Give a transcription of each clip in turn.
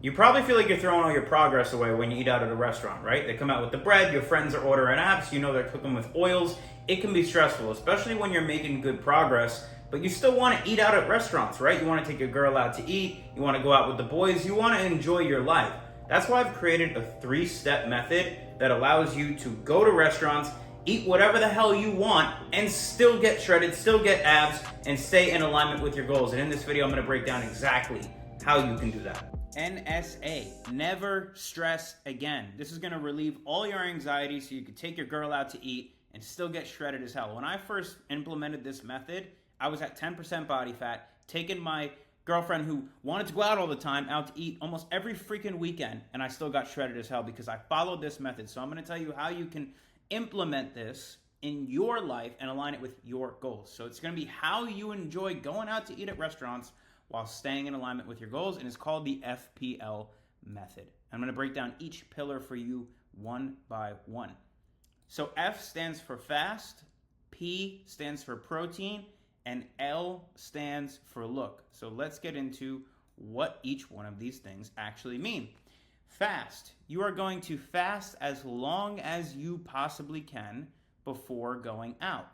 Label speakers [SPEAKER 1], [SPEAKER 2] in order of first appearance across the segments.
[SPEAKER 1] You probably feel like you're throwing all your progress away when you eat out at a restaurant, right? They come out with the bread, your friends are ordering apps, you know they're cooking with oils. It can be stressful, especially when you're making good progress, but you still want to eat out at restaurants, right? You want to take your girl out to eat, you want to go out with the boys, you want to enjoy your life. That's why I've created a 3-step method that allows you to go to restaurants, eat whatever the hell you want, and still get shredded, still get abs, and stay in alignment with your goals. And in this video, I'm going to break down exactly how you can do that. NSA, never stress again. This is going to relieve all your anxiety so you can take your girl out to eat and still get shredded as hell. When I first implemented this method, I was at 10% body fat, taking my girlfriend who wanted to go out all the time out to eat almost every freaking weekend, and I still got shredded as hell because I followed this method. So I'm going to tell you how you can implement this in your life and align it with your goals. So it's going to be how you enjoy going out to eat at restaurants while staying in alignment with your goals, and it's called the FPL method. I'm going to break down each pillar for you one by one. So F stands for fast, P stands for protein, and L stands for look. So let's get into what each one of these things actually mean. Fast. You are going to fast as long as you possibly can before going out.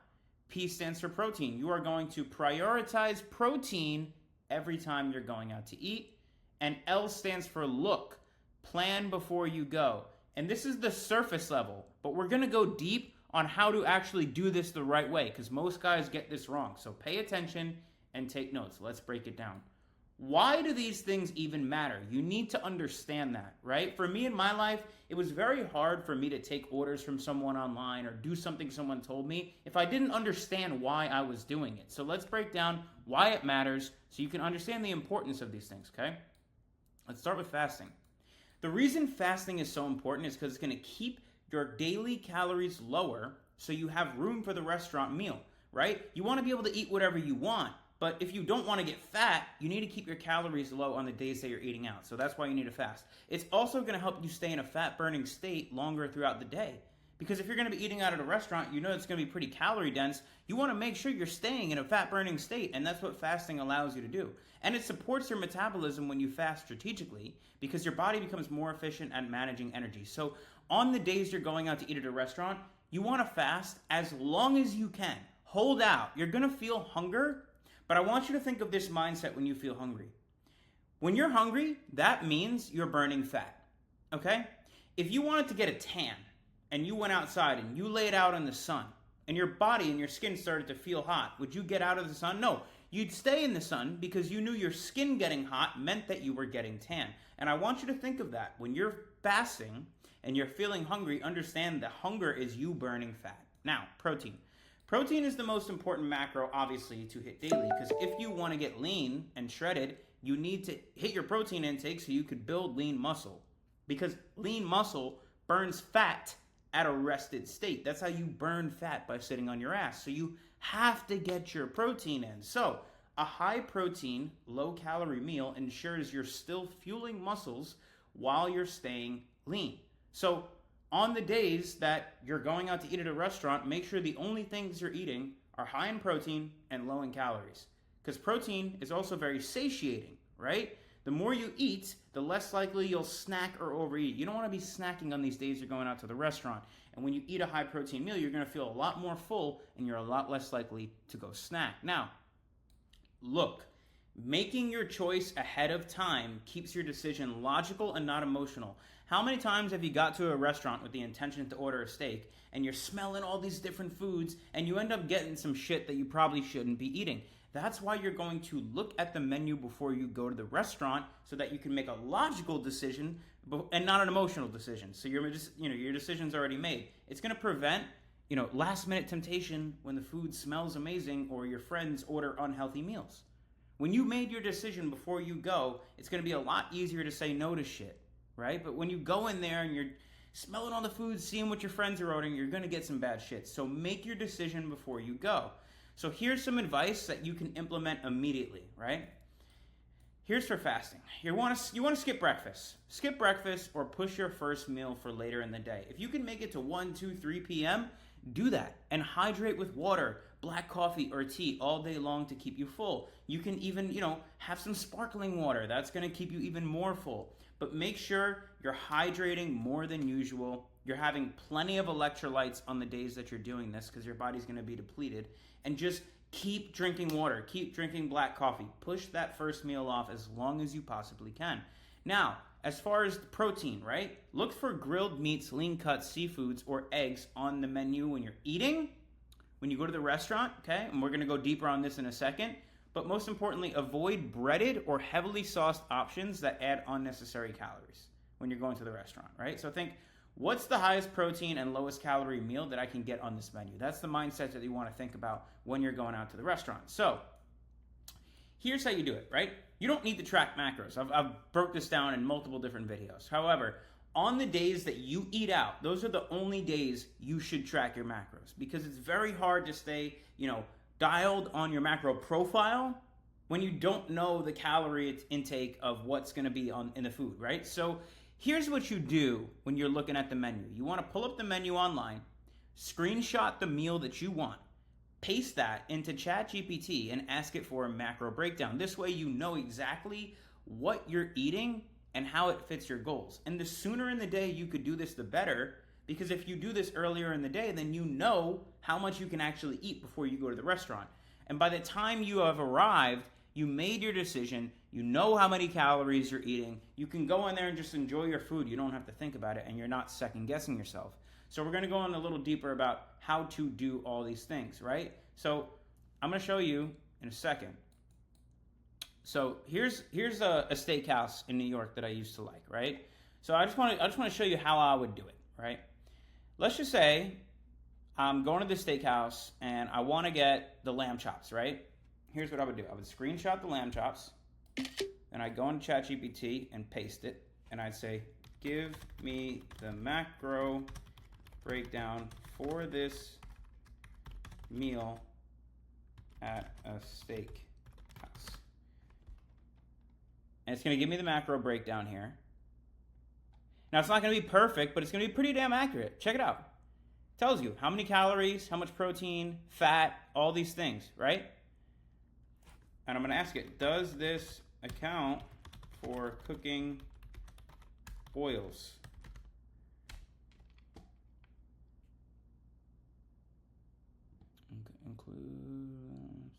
[SPEAKER 1] P stands for protein. You are going to prioritize protein every time you're going out to eat. And L stands for look. Plan before you go. And this is the surface level, but we're going to go deep on how to actually do this the right way, because most guys get this wrong. So pay attention and take notes. Let's break it down. Why do these things even matter? You need to understand that, right? For me in my life, it was very hard for me to take orders from someone online or do something someone told me if I didn't understand why I was doing it. So let's break down why it matters so you can understand the importance of these things, okay? Let's start with fasting. The reason fasting is so important is because it's going to keep your daily calories lower so you have room for the restaurant meal, right? You want to be able to eat whatever you want, but if you don't want to get fat, you need to keep your calories low on the days that you're eating out. So that's why you need to fast. It's also going to help you stay in a fat-burning state longer throughout the day. Because if you're going to be eating out at a restaurant, you know it's going to be pretty calorie dense. You want to make sure you're staying in a fat-burning state, and that's what fasting allows you to do. And it supports your metabolism when you fast strategically because your body becomes more efficient at managing energy. So on the days you're going out to eat at a restaurant, you want to fast as long as you can. Hold out. You're going to feel hunger, but I want you to think of this mindset when you feel hungry. When you're hungry, that means you're burning fat, okay? If you wanted to get a tan and you went outside and you laid out in the sun and your body and your skin started to feel hot, would you get out of the sun? No, you'd stay in the sun because you knew your skin getting hot meant that you were getting tan. And I want you to think of that. When you're fasting and you're feeling hungry, understand that hunger is you burning fat. Now, protein. Protein is the most important macro, obviously, to hit daily, because if you want to get lean and shredded, you need to hit your protein intake so you could build lean muscle. Because lean muscle burns fat at a rested state. That's how you burn fat, by sitting on your ass. So you have to get your protein in. So a high protein, low calorie meal ensures you're still fueling muscles while you're staying lean. So on the days that you're going out to eat at a restaurant, make sure the only things you're eating are high in protein and low in calories. Because protein is also very satiating, right? The more you eat, the less likely you'll snack or overeat. You don't want to be snacking on these days you're going out to the restaurant. And when you eat a high protein meal, you're going to feel a lot more full and you're a lot less likely to go snack. Now, look, making your choice ahead of time keeps your decision logical and not emotional. How many times have you got to a restaurant with the intention to order a steak and you're smelling all these different foods and you end up getting some shit that you probably shouldn't be eating? That's why you're going to look at the menu before you go to the restaurant so that you can make a logical decision and not an emotional decision. So your decision's already made. It's going to prevent, last minute temptation when the food smells amazing or your friends order unhealthy meals. When you made your decision before you go, it's going to be a lot easier to say no to shit, right? But when you go in there and you're smelling all the food, seeing what your friends are ordering, you're going to get some bad shit. So make your decision before you go. So here's some advice that you can implement immediately, right? Here's for fasting. You want to skip breakfast. Skip breakfast or push your first meal for later in the day. If you can make it to 1, 2, 3 p.m., do that. And hydrate with water, black coffee, or tea all day long to keep you full. You can even, have some sparkling water. That's going to keep you even more full. but make sure you're hydrating more than usual. You're having plenty of electrolytes on the days that you're doing this because your body's going to be depleted. And just keep drinking water, keep drinking black coffee. Push that first meal off as long as you possibly can. Now, as far as the protein, right? Look for grilled meats, lean cuts, seafoods, or eggs on the menu when you're eating, when you go to the restaurant, okay? And we're going to go deeper on this in a second. But most importantly, avoid breaded or heavily sauced options that add unnecessary calories when you're going to the restaurant, right? So think, what's the highest protein and lowest calorie meal that I can get on this menu? That's the mindset that you want to think about when you're going out to the restaurant. So here's how you do it, right? You don't need to track macros. I've broke this down in multiple different videos. However, on the days that you eat out, those are the only days you should track your macros, because it's very hard to stay, dialed on your macro profile when you don't know the calorie intake of what's going to be in the food, right? So here's what you do when you're looking at the menu. You want to pull up the menu online, screenshot the meal that you want, paste that into ChatGPT and ask it for a macro breakdown. This way you know exactly what you're eating and how it fits your goals. And the sooner in the day you could do this, the better, because if you do this earlier in the day, then you know how much you can actually eat before you go to the restaurant. And by the time you have arrived, you made your decision, you know how many calories you're eating, you can go in there and just enjoy your food. You don't have to think about it, and you're not second guessing yourself. So we're going to go on a little deeper about how to do all these things, right? So I'm going to show you in a second. So here's a steakhouse in New York that I used to like, right? So I just want to show you how I would do it, right? Let's just say I'm going to this steakhouse and I want to get the lamb chops, right? Here's what I would do. I would screenshot the lamb chops, and I'd go into ChatGPT and paste it, and I'd say, give me the macro breakdown for this meal at a steakhouse. And it's going to give me the macro breakdown here. Now, it's not going to be perfect, but it's going to be pretty damn accurate. Check it out. It tells you how many calories, how much protein, fat, all these things, right? And I'm going to ask it, does this account for cooking oils? Include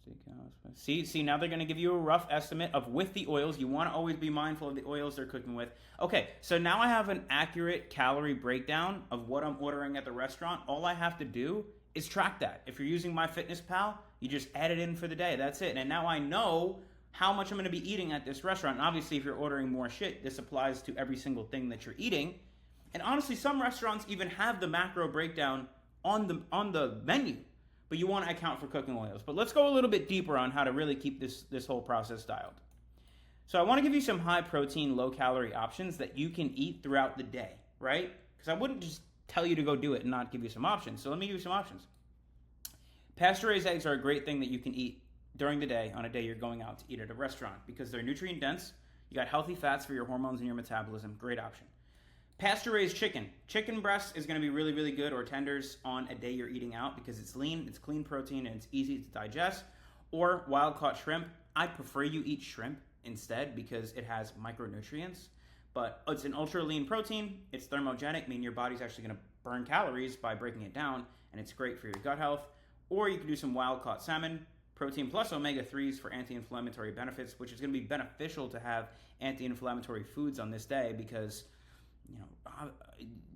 [SPEAKER 1] steakhouse. See, now they're going to give you a rough estimate of with the oils. You want to always be mindful of the oils they're cooking with. Okay, so now I have an accurate calorie breakdown of what I'm ordering at the restaurant. All I have to do is track that. If you're using MyFitnessPal, you just add it in for the day. That's it. And now I know how much I'm going to be eating at this restaurant. And obviously, if you're ordering more shit, this applies to every single thing that you're eating. And honestly, some restaurants even have the macro breakdown on the menu. But you want to account for cooking oils. But let's go a little bit deeper on how to really keep this whole process dialed. So I want to give you some high protein, low calorie options that you can eat throughout the day, right? Because I wouldn't just tell you to go do it and not give you some options. So let me give you some options. Pasture-raised eggs are a great thing that you can eat during the day on a day you're going out to eat at a restaurant because they're nutrient dense. You got healthy fats for your hormones and your metabolism. Great option. Pasture-raised chicken. Chicken breast is going to be really, really good, or tenders on a day you're eating out because it's lean, it's clean protein, and it's easy to digest. Or wild-caught shrimp. I prefer you eat shrimp instead because it has micronutrients. But it's an ultra-lean protein. It's thermogenic, meaning your body's actually going to burn calories by breaking it down, and it's great for your gut health. Or you can do some wild-caught salmon. Protein plus omega-3s for anti-inflammatory benefits, which is going to be beneficial to have anti-inflammatory foods on this day because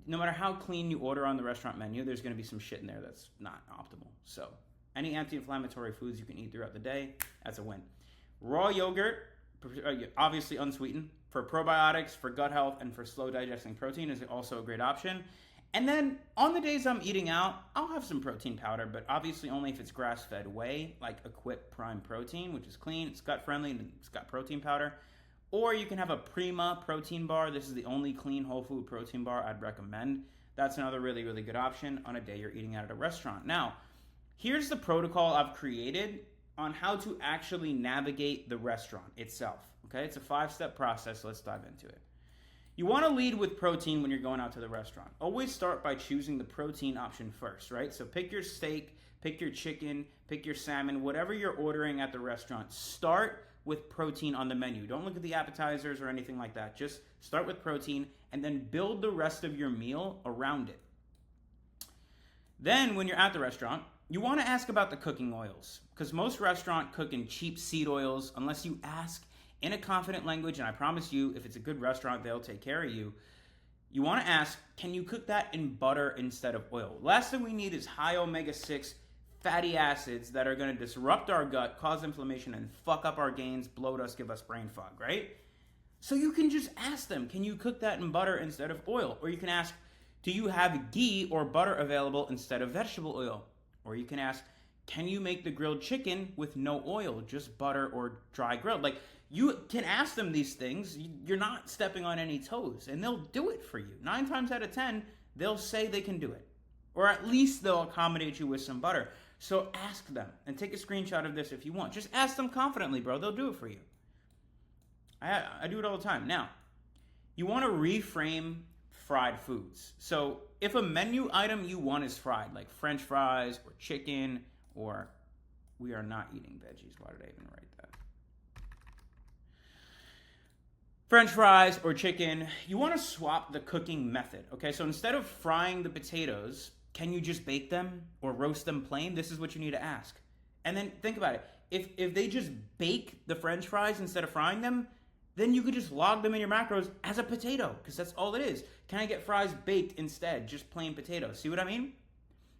[SPEAKER 1] no matter how clean you order on the restaurant menu, there's going to be some shit in there that's not optimal. So any anti-inflammatory foods you can eat throughout the day, that's a win. Raw yogurt, obviously unsweetened, for probiotics, for gut health, and for slow digesting protein is also a great option. And then on the days I'm eating out, I'll have some protein powder, but obviously only if it's grass-fed whey, like Equip Prime Protein, which is clean, it's gut-friendly, and it's got protein powder. Or you can have a Prima protein bar. This is the only clean whole food protein bar I'd recommend. That's another really, really good option on a day you're eating out at a restaurant. Now, here's the protocol I've created on how to actually navigate the restaurant itself. Okay, it's a 5-step process. Let's dive into it. You want to lead with protein when you're going out to the restaurant. Always start by choosing the protein option first, right? So pick your steak, pick your chicken, pick your salmon, whatever you're ordering at the restaurant. Start with protein on the menu. Don't look at the appetizers or anything like that. Just start with protein and then build the rest of your meal around it. Then when you're at the restaurant, you want to ask about the cooking oils, because most restaurants cook in cheap seed oils unless you ask in a confident language, and I promise you, if it's a good restaurant, they'll take care of you. You want to ask, can you cook that in butter instead of oil? Last thing we need is high omega-6 fatty acids that are going to disrupt our gut, cause inflammation, and fuck up our gains, bloat us, give us brain fog, right? So you can just ask them, can you cook that in butter instead of oil? Or you can ask, do you have ghee or butter available instead of vegetable oil? Or you can ask, can you make the grilled chicken with no oil, just butter or dry grilled? Like, you can ask them these things. You're not stepping on any toes, and they'll do it for you. 9 times out of 10, they'll say they can do it. Or at least they'll accommodate you with some butter. So ask them, and take a screenshot of this if you want. Just ask them confidently, bro. They'll do it for you. I do it all the time. Now, you want to reframe fried foods. So if a menu item you want is fried, like French fries or chicken, or we are not eating veggies. Why did I even write that? French fries or chicken, you want to swap the cooking method. Okay, so instead of frying the potatoes, can you just bake them or roast them plain? This is what you need to ask. And then think about it. If they just bake the French fries instead of frying them, then you could just log them in your macros as a potato, because that's all it is. Can I get fries baked instead, just plain potatoes? See what I mean?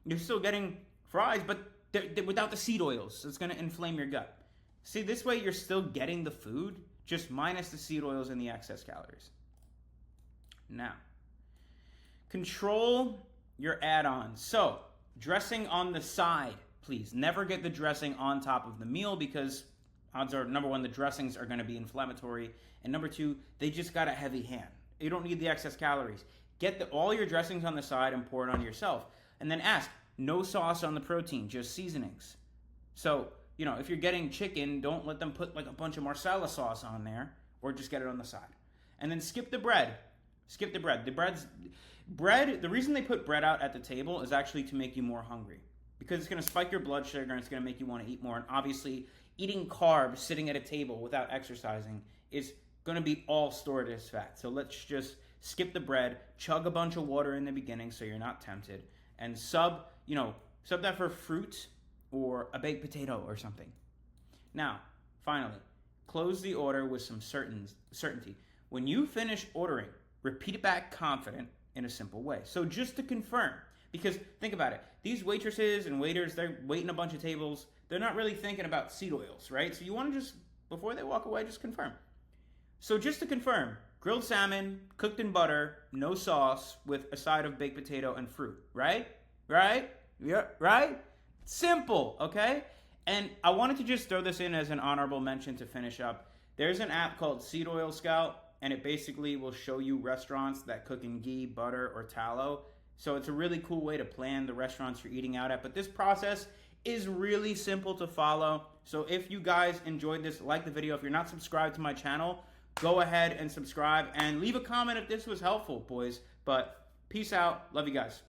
[SPEAKER 1] You're still getting fries, but they're without the seed oils, so it's going to inflame your gut. See, this way you're still getting the food, just minus the seed oils and the excess calories. Now, control your add-ons. So, dressing on the side, please. Never get the dressing on top of the meal, because odds are, number one, the dressings are going to be inflammatory, and number two, they just got a heavy hand. You don't need the excess calories. Get all your dressings on the side and pour it on yourself. And then ask, no sauce on the protein, just seasonings. So, if you're getting chicken, don't let them put like a bunch of marsala sauce on there, or just get it on the side. And then skip the bread. Skip the bread. The reason they put bread out at the table is actually to make you more hungry, because it's going to spike your blood sugar and it's going to make you want to eat more. And obviously, eating carbs sitting at a table without exercising is going to be all stored as fat. So let's just skip the bread, chug a bunch of water in the beginning so you're not tempted, and sub that for fruit or a baked potato or something. Now, finally, close the order with some certainty. When you finish ordering, repeat it back confident in a simple way. So just to confirm, because think about it, these waitresses and waiters, they're waiting a bunch of tables. They're not really thinking about seed oils, right? So you want to just, before they walk away, just confirm. So just to confirm, grilled salmon, cooked in butter, no sauce, with a side of baked potato and fruit, right? Right? Yeah, right? Simple, okay? And I wanted to just throw this in as an honorable mention to finish up. There's an app called Seed Oil Scout, and it basically will show you restaurants that cook in ghee, butter, or tallow. So it's a really cool way to plan the restaurants you're eating out at. But this process is really simple to follow. So if you guys enjoyed this, like the video. If you're not subscribed to my channel, go ahead and subscribe and leave a comment if this was helpful, boys. But peace out. Love you guys.